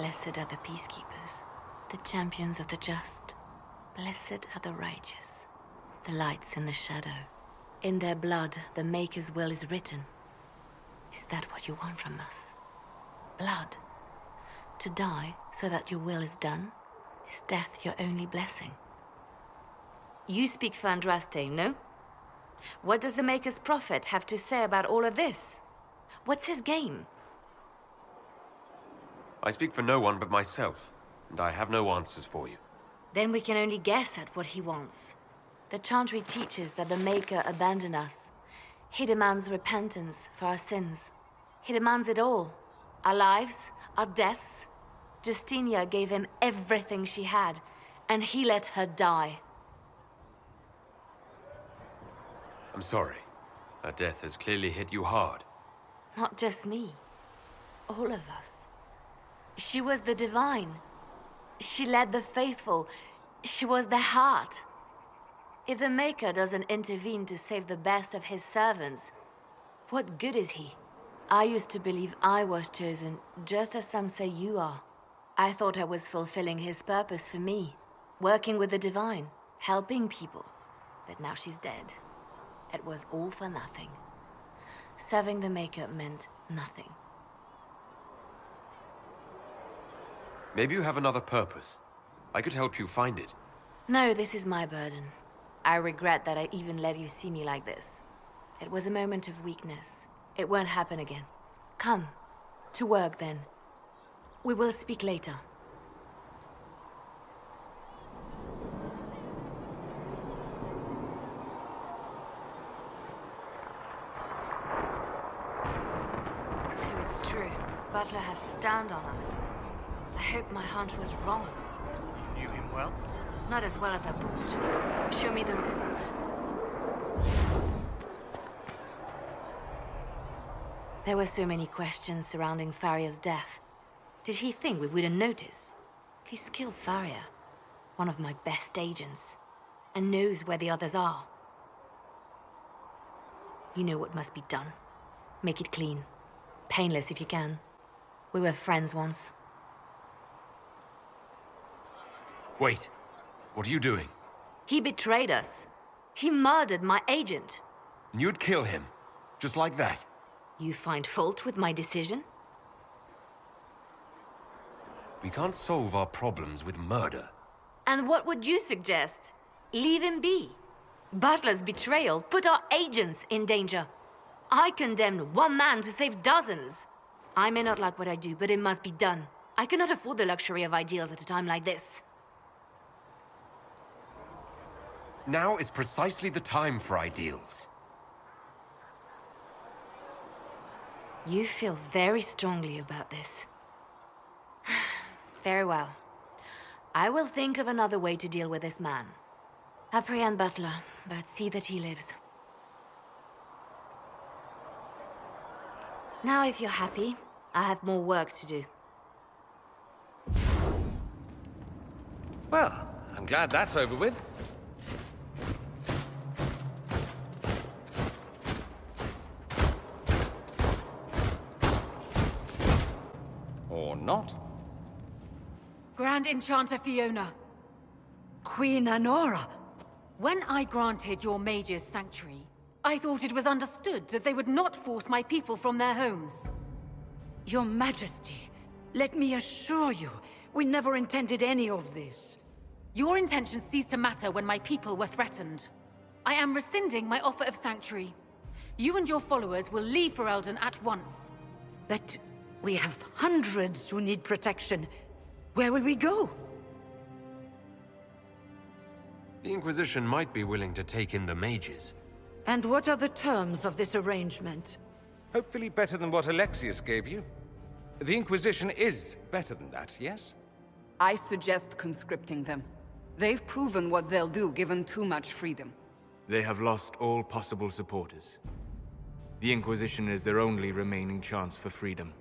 Blessed are the peacekeepers, the champions of the just. Blessed are the righteous, the lights in the shadow. In their blood, the Maker's will is written. Is that what you want from us? Blood? To die so that your will is done? Is death your only blessing? You speak for Andraste, no? What does the Maker's prophet have to say about all of this? What's his game? I speak for no one but myself, and I have no answers for you. Then we can only guess at what he wants. The Chantry teaches that the Maker abandoned us. He demands repentance for our sins. He demands it all. Our lives, our deaths. Justinia gave him everything she had, and he let her die. I'm sorry. Her death has clearly hit you hard. Not just me. All of us. She was the divine. She led the faithful. She was their heart. If the Maker doesn't intervene to save the best of his servants, what good is he? I used to believe I was chosen, just as some say you are. I thought I was fulfilling his purpose for me, working with the divine, helping people. But now she's dead. It was all for nothing. Serving the Maker meant nothing. Maybe you have another purpose. I could help you find it. No, this is my burden. I regret that I even let you see me like this. It was a moment of weakness. It won't happen again. Come. To work, then. We will speak later. So it's true. Butler has stand on us. I hope my hunch was wrong. You knew him well? Not as well as I thought. Show me the reports. There were so many questions surrounding Faria's death. Did he think we wouldn't notice? He's killed Faria, one of my best agents, and knows where the others are. You know what must be done. Make it clean. Painless if you can. We were friends once. Wait. What are you doing? He betrayed us. He murdered my agent. And you'd kill him? Just like that? You find fault with my decision? We can't solve our problems with murder. And what would you suggest? Leave him be. Butler's betrayal put our agents in danger. I condemned one man to save dozens. I may not like what I do, but it must be done. I cannot afford the luxury of ideals at a time like this. Now is precisely the time for ideals. You feel very strongly about this. Very well. I will think of another way to deal with this man. Apprehend Butler, but see that he lives. Now, if you're happy, I have more work to do. Well, I'm glad that's over with. Or not. Grand Enchanter Fiona. Queen Anora. When I granted your mages sanctuary, I thought it was understood that they would not force my people from their homes. Your Majesty, let me assure you, we never intended any of this. Your intentions ceased to matter when my people were threatened. I am rescinding my offer of sanctuary. You and your followers will leave Ferelden at once. But we have hundreds who need protection. Where will we go? The Inquisition might be willing to take in the mages. And what are the terms of this arrangement? Hopefully better than what Alexius gave you. The Inquisition is better than that, yes? I suggest conscripting them. They've proven what they'll do given too much freedom. They have lost all possible supporters. The Inquisition is their only remaining chance for freedom.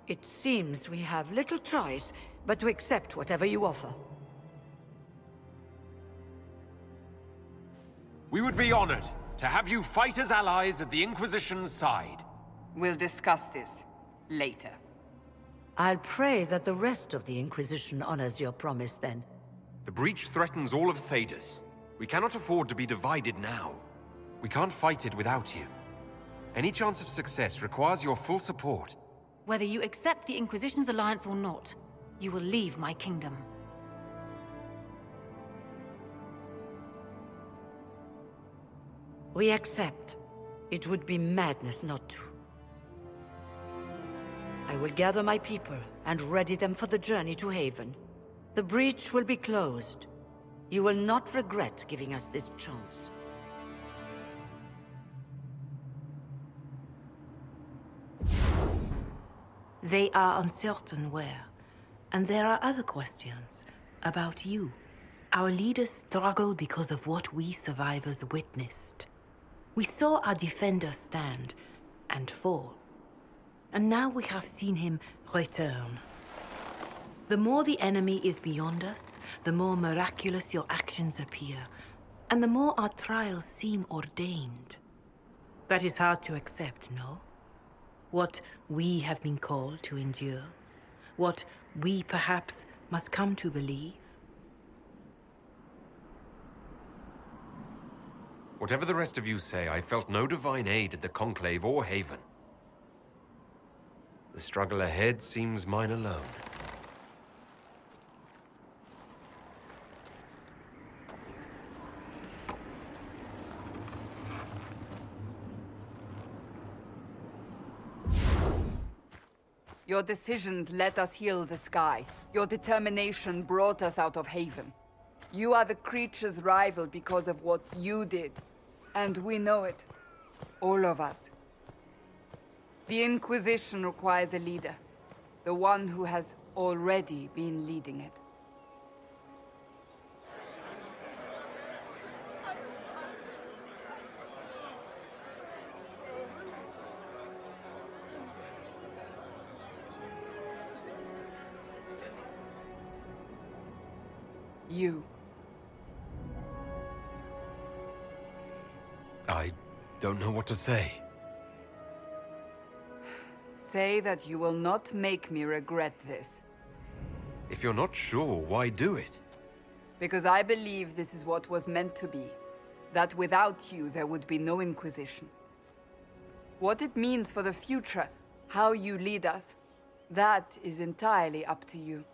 It seems we have little choice but to accept whatever you offer. We would be honored to have you fight as allies at the Inquisition's side. We'll discuss this later. I'll pray that the rest of the Inquisition honors your promise, then. The breach threatens all of Thedas. We cannot afford to be divided now. We can't fight it without you. Any chance of success requires your full support. Whether you accept the Inquisition's alliance or not, you will leave my kingdom. We accept. It would be madness not to. I will gather my people and ready them for the journey to Haven. The breach will be closed. You will not regret giving us this chance. They are uncertain where. And there are other questions about you. Our leaders struggle because of what we survivors witnessed. We saw our defender stand and fall. And now we have seen him return. The more the enemy is beyond us, the more miraculous your actions appear, and the more our trials seem ordained. That is hard to accept, no? What we have been called to endure, what we perhaps must come to believe. Whatever the rest of you say, I felt no divine aid at the Conclave or Haven. The struggle ahead seems mine alone. Your decisions let us heal the sky. Your determination brought us out of Haven. You are the creature's rival because of what you did. And we know it. All of us. The Inquisition requires a leader. The one who has already been leading it. You. I don't know what to say. Say that you will not make me regret this. If you're not sure, why do it? Because I believe this is what was meant to be. That without you, there would be no Inquisition. What it means for the future, how you lead us, that is entirely up to you.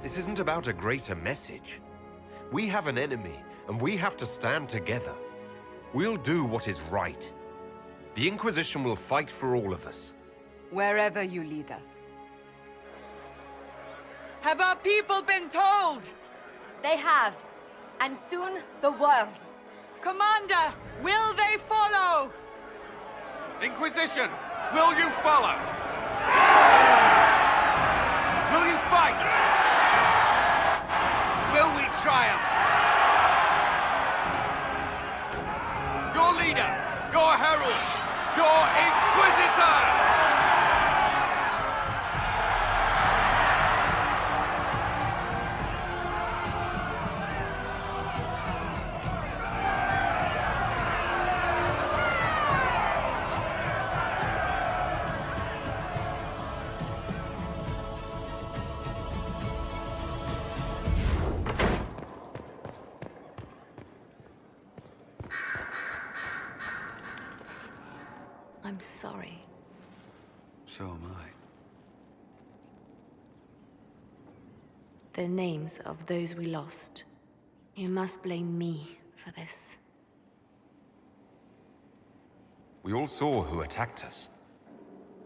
This isn't about a greater message. We have an enemy, and we have to stand together. We'll do what is right. The Inquisition will fight for all of us. Wherever you lead us. Have our people been told? They have. And soon, the world. Commander, will they follow? Inquisition, will you follow? Will you fight? Will we triumph? Your leader, your herald, your Inquisitor! I'm sorry. So am I. The names of those we lost. You must blame me for this. We all saw who attacked us.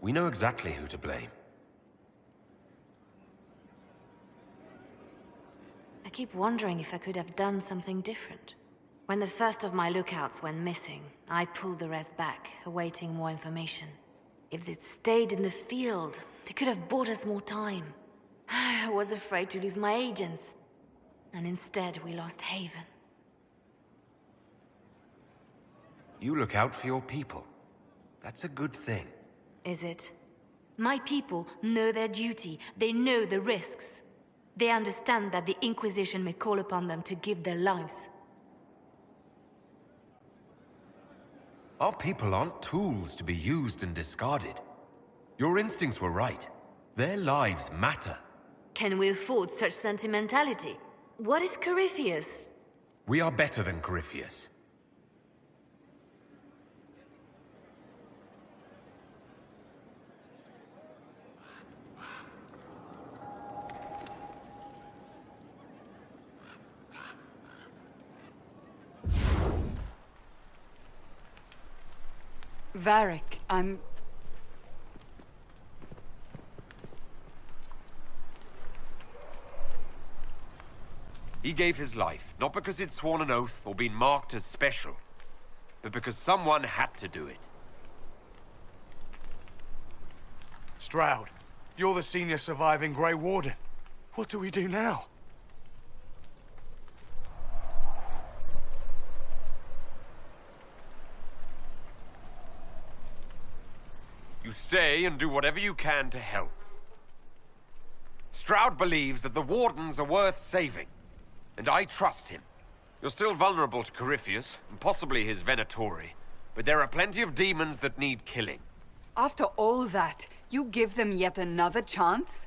We know exactly who to blame. I keep wondering if I could have done something different. When the first of my lookouts went missing, I pulled the rest back, awaiting more information. If they'd stayed in the field, they could have bought us more time. I was afraid to lose my agents. And instead, we lost Haven. You look out for your people. That's a good thing. Is it? My people know their duty. They know the risks. They understand that the Inquisition may call upon them to give their lives. Our people aren't tools to be used and discarded. Your instincts were right. Their lives matter. Can we afford such sentimentality? What if Corypheus... We are better than Corypheus. Varric, I'm... He gave his life, not because he'd sworn an oath or been marked as special, but because someone had to do it. Stroud, you're the senior surviving Grey Warden. What do we do now? You stay and do whatever you can to help. Stroud believes that the Wardens are worth saving, and I trust him. You're still vulnerable to Corypheus, and possibly his Venatori, but there are plenty of demons that need killing. After all that, you give them yet another chance?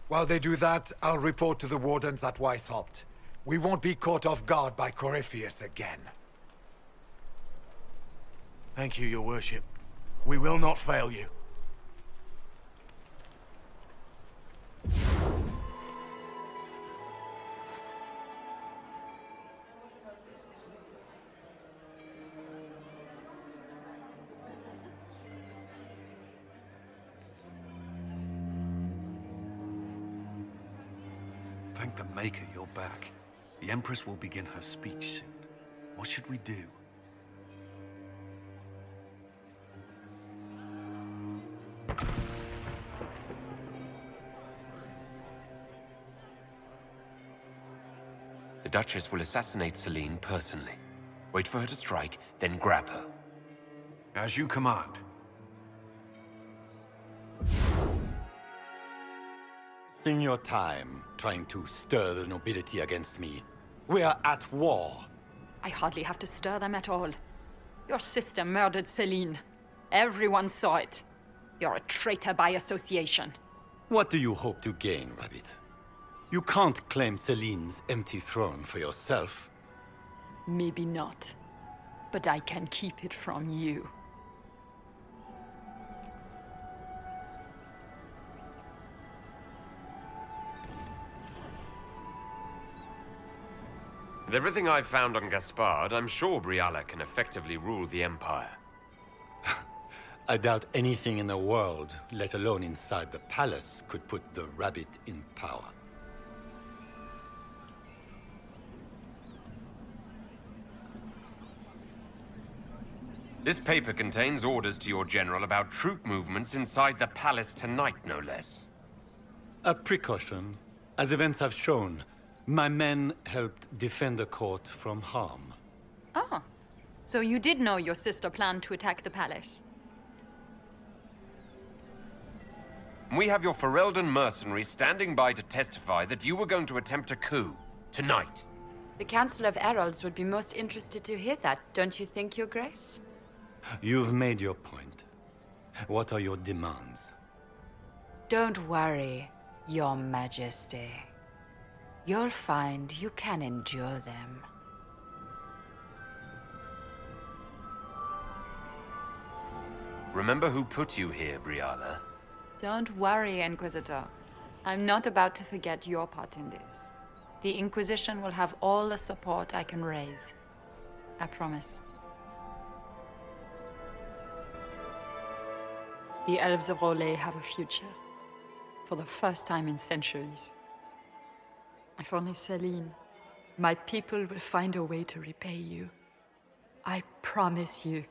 While they do that, I'll report to the Wardens at Weishaupt. We won't be caught off guard by Corypheus again. Thank you, your worship. We will not fail you. Thank the Maker you're back. The Empress will begin her speech soon. What should we do? The Duchess will assassinate Celine personally. Wait for her to strike, then grab her. As you command. Wasting your time trying to stir the nobility against me. We are at war. I hardly have to stir them at all. Your sister murdered Celine. Everyone saw it. You're a traitor by association. What do you hope to gain, Rabbit? You can't claim Celine's empty throne for yourself. Maybe not. But I can keep it from you. With everything I've found on Gaspard, I'm sure Briala can effectively rule the Empire. I doubt anything in the world, let alone inside the palace, could put the Rabbit in power. This paper contains orders to your general about troop movements inside the palace tonight, no less. A precaution. As events have shown, my men helped defend the court from harm. Ah, so you did know your sister planned to attack the palace? We have your Ferelden mercenaries standing by to testify that you were going to attempt a coup tonight. The Council of Heralds would be most interested to hear that, don't you think, Your Grace? You've made your point. What are your demands? Don't worry, Your Majesty. You'll find you can endure them. Remember who put you here, Briala. Don't worry, Inquisitor. I'm not about to forget your part in this. The Inquisition will have all the support I can raise. I promise. The Elves of Rolais have a future. For the first time in centuries. If only Celine, my people will find a way to repay you. I promise you.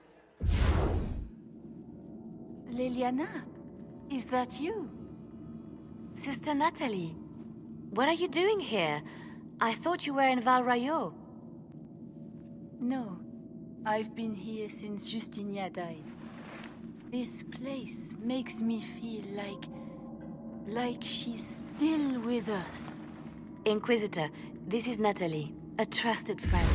Liliana, is that you? Sister Natalie, what are you doing here? I thought you were in Val Rayo. No, I've been here since Justinia died. This place makes me feel like she's still with us. Inquisitor, this is Natalie, a trusted friend.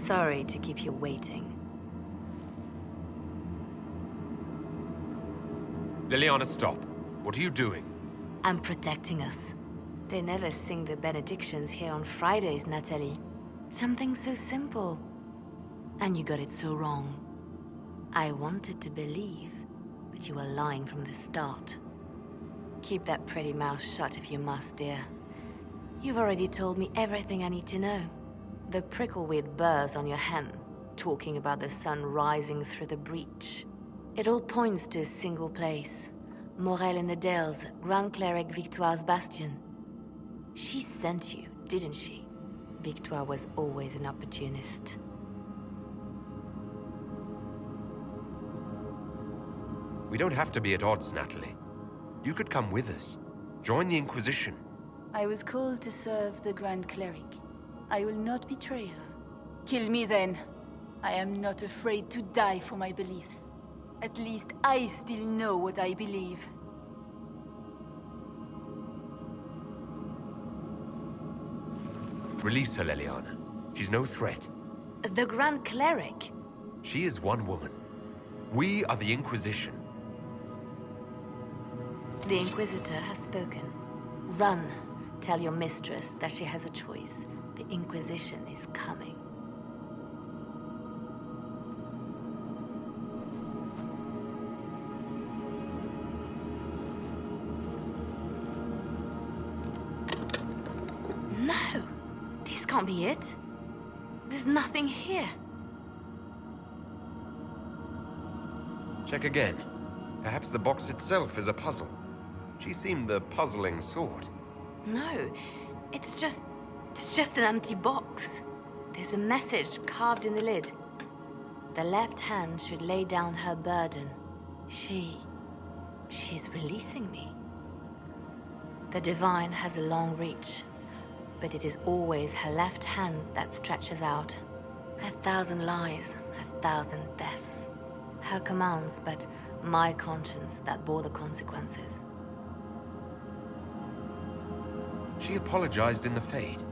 Sorry to keep you waiting. Liliana, stop. What are you doing? I'm protecting us. They never sing the benedictions here on Fridays, Natalie. Something so simple. And you got it so wrong. I wanted to believe, but you were lying from the start. Keep that pretty mouth shut if you must, dear. You've already told me everything I need to know. The prickleweed burrs on your hem, talking about the sun rising through the breach. It all points to a single place. Morel in the Dales, Grand Cleric Victoire's bastion. She sent you, didn't she? Victoire was always an opportunist. We don't have to be at odds, Natalie. You could come with us. Join the Inquisition. I was called to serve the Grand Cleric. I will not betray her. Kill me then. I am not afraid to die for my beliefs. At least I still know what I believe. Release her, Liliana. She's no threat. The Grand Cleric? She is one woman. We are the Inquisition. The Inquisitor has spoken. Run. Tell your mistress that she has a choice. The Inquisition is coming. No! This can't be it. There's nothing here. Check again. Perhaps the box itself is a puzzle. She seemed the puzzling sort. No, it's just an empty box. There's a message carved in the lid. The left hand should lay down her burden. She's releasing me. The divine has a long reach, but it is always her left hand that stretches out. 1,000 lies, 1,000 deaths. Her commands, but my conscience that bore the consequences. She apologized in the Fade.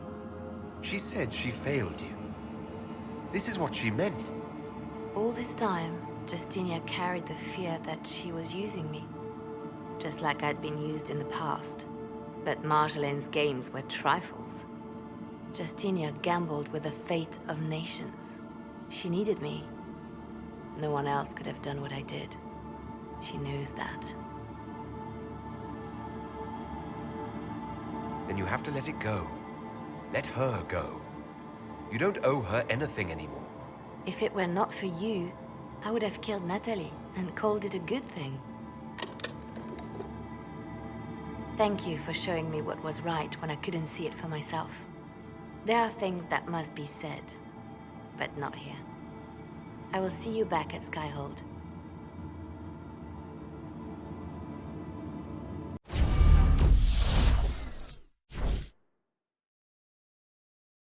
She said she failed you. This is what she meant. All this time, Justinia carried the fear that she was using me. Just like I'd been used in the past. But Marjolaine's games were trifles. Justinia gambled with the fate of nations. She needed me. No one else could have done what I did. She knows that. Then you have to let it go. Let her go. You don't owe her anything anymore. If it were not for you, I would have killed Natalie and called it a good thing. Thank you for showing me what was right when I couldn't see it for myself. There are things that must be said, but not here. I will see you back at Skyhold.